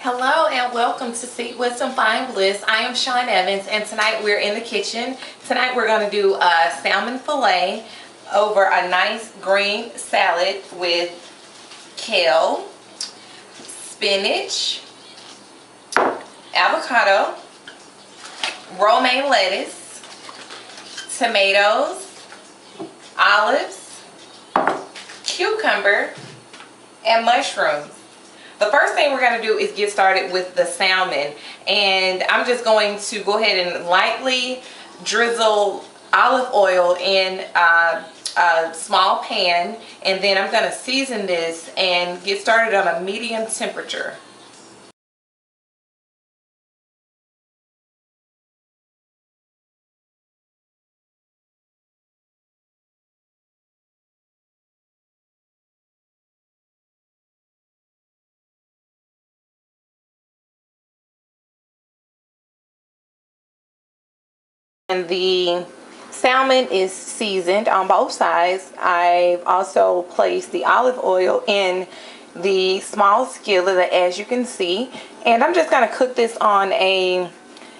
Hello and welcome to Seek Wisdom, Find Bliss. I am Shawn Evans and tonight we're in the kitchen. Tonight we're going to do a salmon fillet over a nice green salad with kale, spinach, avocado, romaine lettuce, tomatoes, olives, cucumber, and mushrooms. The first thing we're going to do is get started with the salmon, and I'm just going to go ahead and lightly drizzle olive oil in a small pan, and then I'm going to season this and get started on a medium temperature. And the salmon is seasoned on both sides. I've also placed the olive oil in the small skillet, as you can see, and I'm just going to cook this on a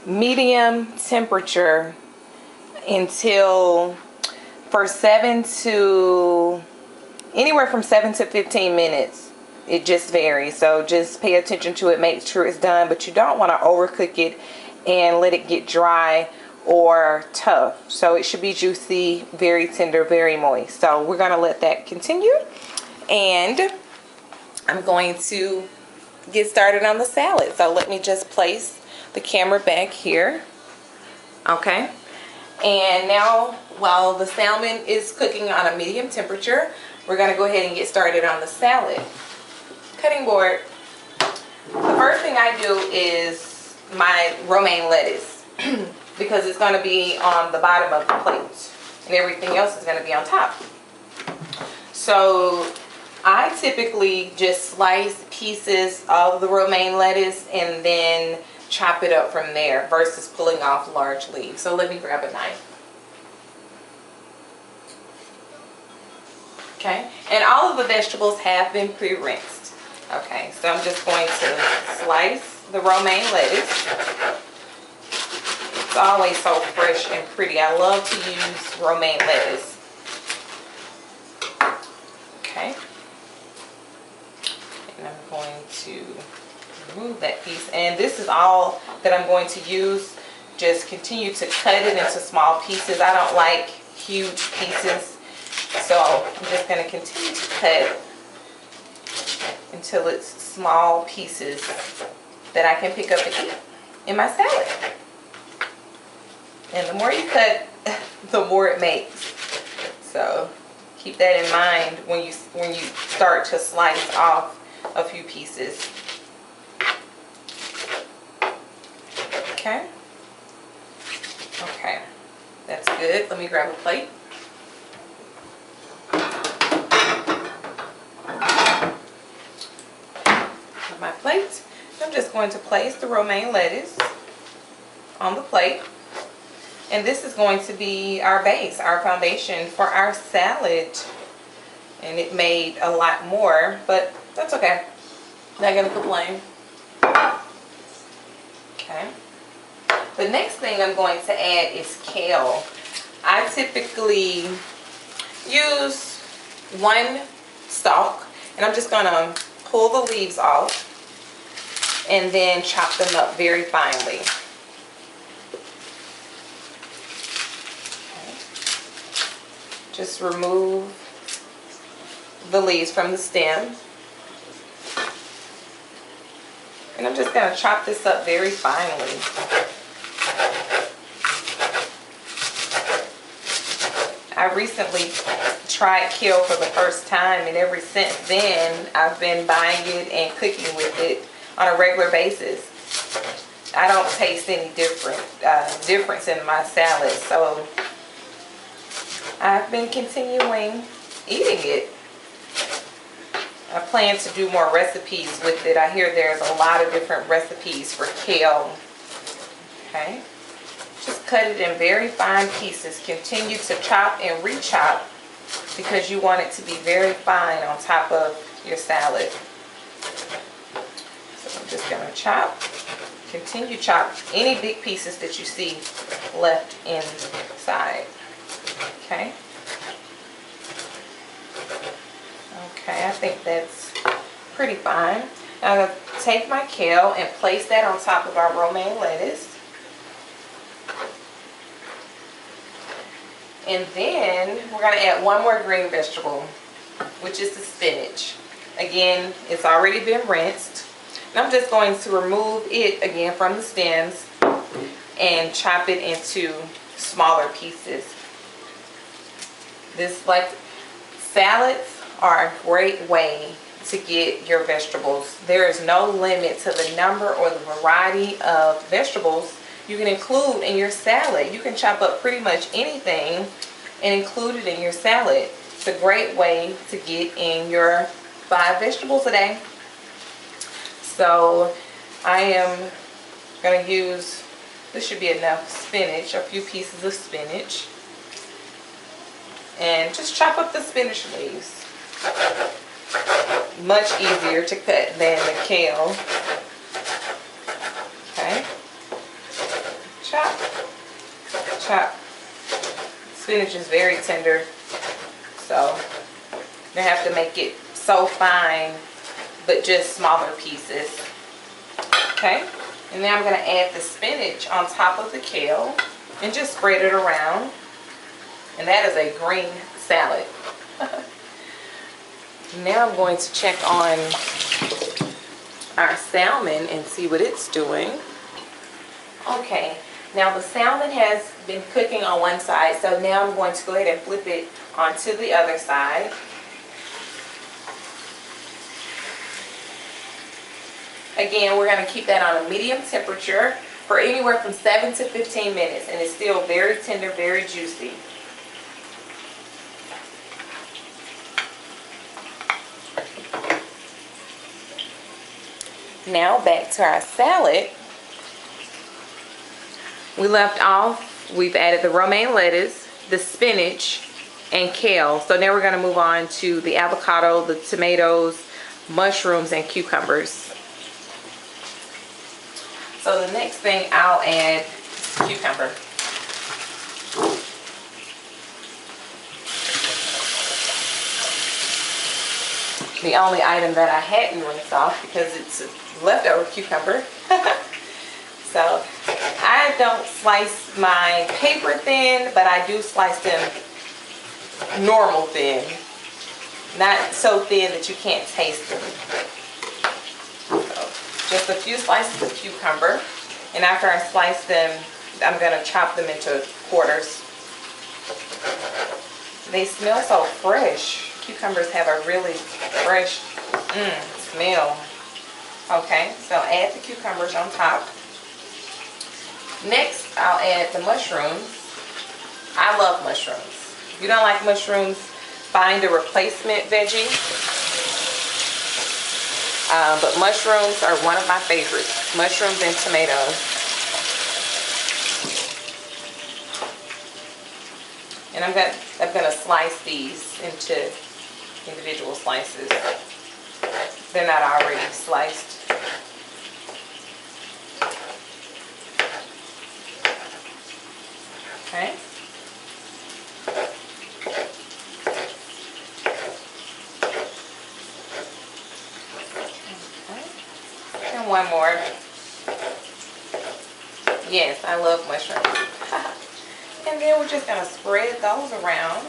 medium temperature until for anywhere from 7 to 15 minutes. It just varies, so just pay attention to it, make sure it's done, but you don't want to overcook it and let it get dry or tough. So it should be juicy, very tender, very moist. So we're going to let that continue, and I'm going to get started on the salad. So let me just place the camera back here. Okay, and now while the salmon is cooking on a medium temperature, we're going to go ahead and get started on the salad. Cutting board. The first thing I do is my romaine lettuce because it's going to be on the bottom of the plate and everything else is going to be on top. So I typically just slice pieces of the romaine lettuce and then chop it up from there versus pulling off large leaves. So let me grab a knife. Okay, and all of the vegetables have been pre-rinsed. Okay, so I'm just going to slice the romaine lettuce. It's always so fresh and pretty. I love to use romaine lettuce. Okay. And I'm going to remove that piece. And this is all that I'm going to use. Just continue to cut it into small pieces. I don't like huge pieces. So I'm just going to continue to cut until it's small pieces that I can pick up and eat in my salad. And the more you cut, the more it makes. So keep that in mind when you start to slice off a few pieces. Okay. Okay. That's good. Let me grab a plate. My plate. I'm just going to place the romaine lettuce on the plate. And this is going to be our base, our foundation for our salad. And it made a lot more, but that's okay. Not gonna complain. Okay. The next thing I'm going to add is kale. I typically use one stalk, and I'm just gonna pull the leaves off and then chop them up very finely. Just remove the leaves from the stem. And I'm just going to chop this up very finely. I recently tried kale for the first time, and ever since then I've been buying it and cooking with it on a regular basis. I don't taste any difference in my salad, so I've been continuing eating it. I plan to do more recipes with it. I hear there's a lot of different recipes for kale. Okay. Just cut it in very fine pieces. Continue to chop and re-chop because you want it to be very fine on top of your salad. So I'm just gonna chop. Continue chop any big pieces that you see left inside. Okay. Okay, I think that's pretty fine. Now I'm gonna take my kale and place that on top of our romaine lettuce. And then we're gonna add one more green vegetable, which is the spinach. Again, it's already been rinsed. And I'm just going to remove it again from the stems and chop it into smaller pieces. Salads are a great way to get your vegetables. There is no limit to the number or the variety of vegetables you can include in your salad. You can chop up pretty much anything and include it in your salad. It's a great way to get in your 5 vegetables a day. So I am going to use, this should be enough spinach, a few pieces of spinach. And just chop up the spinach leaves. Much easier to cut than the kale. Okay. Chop. Chop. Spinach is very tender, so you don't have to make it so fine, but just smaller pieces. Okay. And now I'm going to add the spinach on top of the kale and just spread it around. And that is a green salad. Now I'm going to check on our salmon and see what it's doing. Okay, now the salmon has been cooking on one side, so now I'm going to go ahead and flip it onto the other side. Again, we're going to keep that on a medium temperature for anywhere from 7 to 15 minutes, and it's still very tender, very juicy. Now back to our salad. We left off, we've added the romaine lettuce, the spinach, and kale. So now we're going to move on to the avocado, the tomatoes, mushrooms, and cucumbers. So the next thing I'll add is cucumber. The only item that I hadn't rinsed off because it's a leftover cucumber. So I don't slice my paper thin, but I do slice them normal thin. Not so thin that you can't taste them. So just a few slices of cucumber. And after I slice them, I'm going to chop them into quarters. They smell so fresh. Cucumbers have a really fresh smell. Okay, so add the cucumbers on top. Next, I'll add the mushrooms. I love mushrooms. If you don't like mushrooms, find a replacement veggie. But mushrooms are one of my favorites. Mushrooms and tomatoes. And I'm gonna slice these into individual slices. They're not already sliced. Okay. And one more. Yes, I love mushrooms. And then we're just gonna spread those around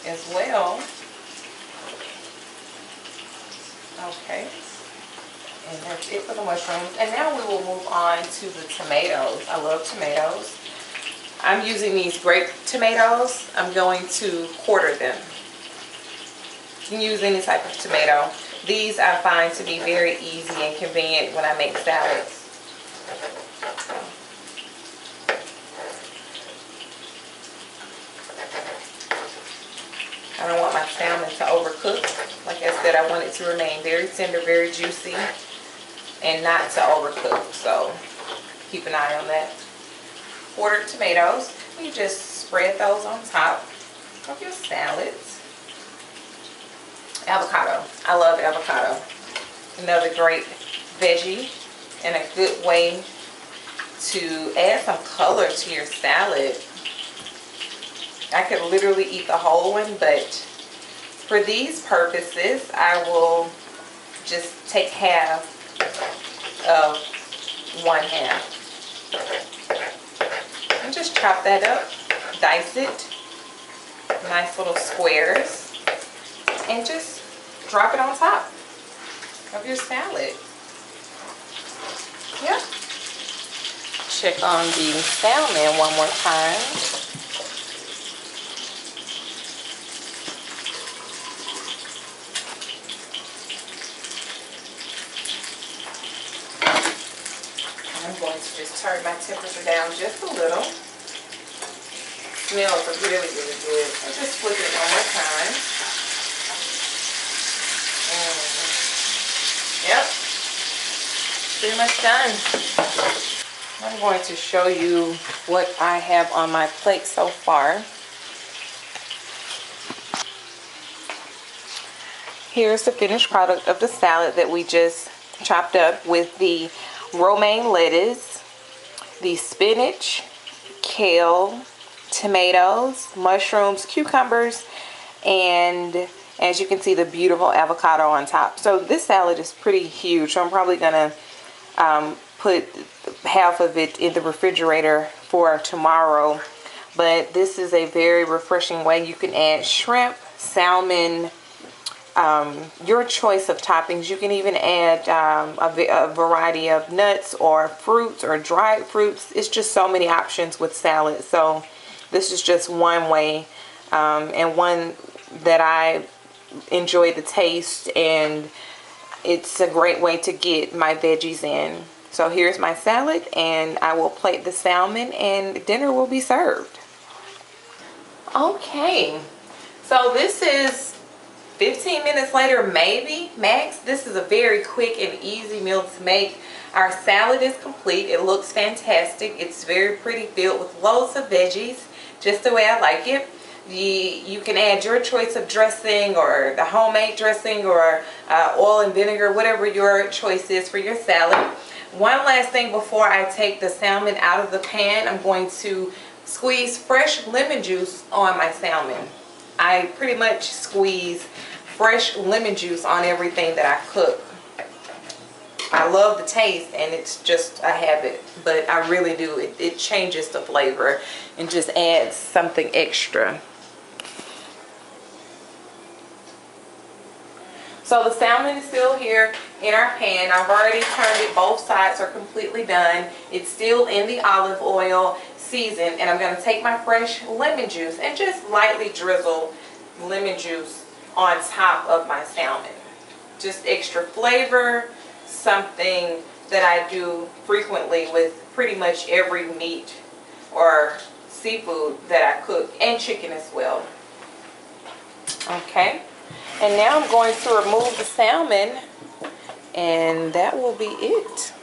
as well. Okay, and that's it for the mushrooms. And now we will move on to the tomatoes. I love tomatoes. I'm using these grape tomatoes. I'm going to quarter them. You can use any type of tomato. These I find to be very easy and convenient when I make salads. I don't want my salmon to overcook. Like I said, I want it to remain very tender, very juicy, and not to overcook. So keep an eye on that. Quartered tomatoes. You just spread those on top of your salads. Avocado. I love avocado. Another great veggie and a good way to add some color to your salad. I could literally eat the whole one, but for these purposes, I will just take half of one half. And just chop that up, dice it, nice little squares, and just drop it on top of your salad. Yep. Check on the salmon one more time. I'm going to just turn my temperature down just a little. Smells really, really good. I'll just flip it one more time. Yep. Pretty much done. I'm going to show you what I have on my plate so far. Here's the finished product of the salad that we just chopped up with the romaine lettuce, the spinach, kale, tomatoes, mushrooms, cucumbers, and as you can see, the beautiful avocado on top. So this salad is pretty huge, so I'm probably gonna put half of it in the refrigerator for tomorrow. But this is a very refreshing way. You can add shrimp, salmon, your choice of toppings. You can even add a variety of nuts or fruits or dried fruits. It's just so many options with salad. So this is just one way, and one that I enjoy the taste, and it's a great way to get my veggies in. So here's my salad, and I will plate the salmon and dinner will be served. Okay, so this is 15 minutes later, maybe max. This is a very quick and easy meal to make. Our salad is complete. It looks fantastic. It's very pretty, filled with loads of veggies, just the way I like it. You can add your choice of dressing, or the homemade dressing, or oil and vinegar, whatever your choice is for your salad. One last thing before I take the salmon out of the pan, I'm going to squeeze fresh lemon juice on my salmon. I pretty much squeeze fresh lemon juice on everything that I cook. I love the taste, and it's just a habit, but I really do. It changes the flavor and just adds something extra. So the salmon is still here in our pan. I've already turned it. Both sides are completely done. It's still in the olive oil seasoned, and I'm going to take my fresh lemon juice and just lightly drizzle lemon juice on top of my salmon. Just extra flavor, something that I do frequently with pretty much every meat or seafood that I cook, and chicken as well. Okay. And now I'm going to remove the salmon, and that will be it.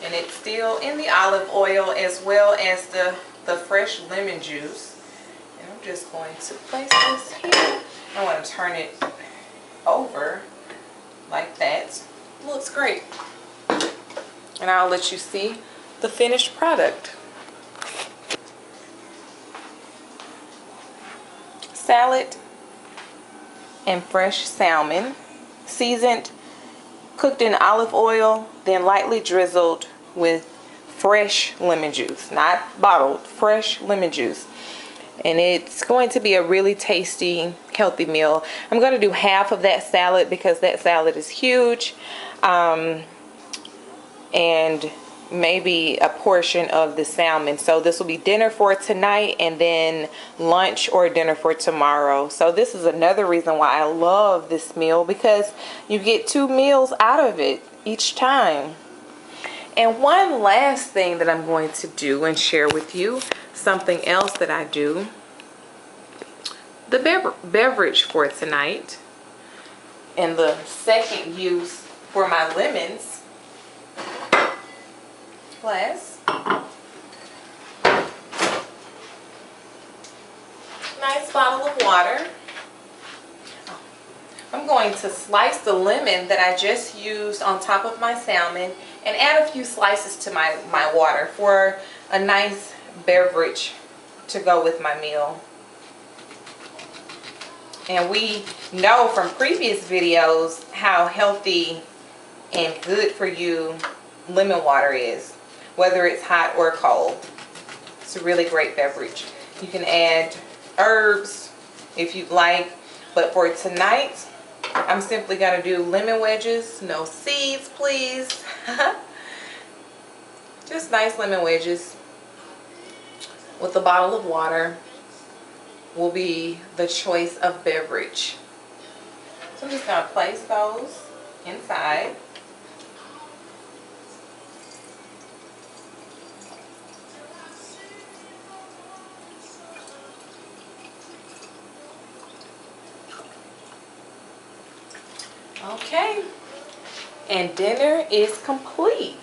And it's still in the olive oil as well as the fresh lemon juice. And I'm just going to place this here. I want to turn it over like that. Looks great. And I'll let you see the finished product. Salad and fresh salmon, seasoned, cooked in olive oil, then lightly drizzled with fresh lemon juice, not bottled, fresh lemon juice. And it's going to be a really tasty, healthy meal. I'm going to do half of that salad because that salad is huge. And maybe a portion of the salmon. So this will be dinner for tonight, and then lunch or dinner for tomorrow. So this is another reason why I love this meal, because you get 2 meals out of it each time. And one last thing that I'm going to do and share with you, something else that I do, the beverage for tonight, and the second use for my lemons glass. nice bottle of water. I'm going to slice the lemon that I just used on top of my salmon and add a few slices to my water for a nice beverage to go with my meal. And we know from previous videos how healthy and good for you lemon water is, whether it's hot or cold. It's a really great beverage. You can add herbs if you'd like, but for tonight, I'm simply going to do lemon wedges. No seeds, please. Just nice lemon wedges with a bottle of water will be the choice of beverage. So I'm just going to place those inside. Okay, and dinner is complete.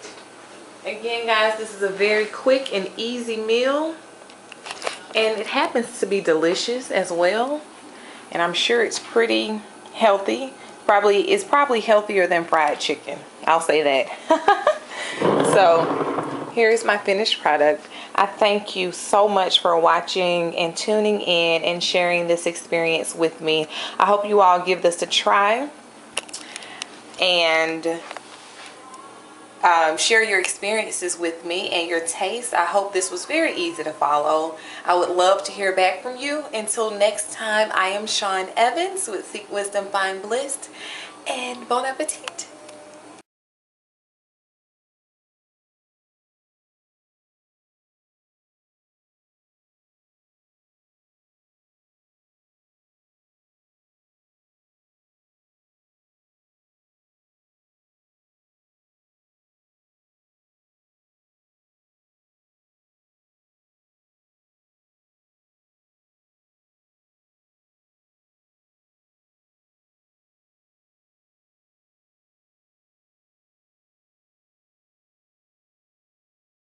Again, guys, this is a very quick and easy meal, and it happens to be delicious as well, and I'm sure it's pretty healthy. It's probably healthier than fried chicken, I'll say that. So here's my finished product. I thank you so much for watching and tuning in and sharing this experience with me. I hope you all give this a try and share your experiences with me and your taste. I hope this was very easy to follow. I would love to hear back from you. Until next time, I am Shawn Evans with Seek Wisdom, Find Bliss, and bon appetit.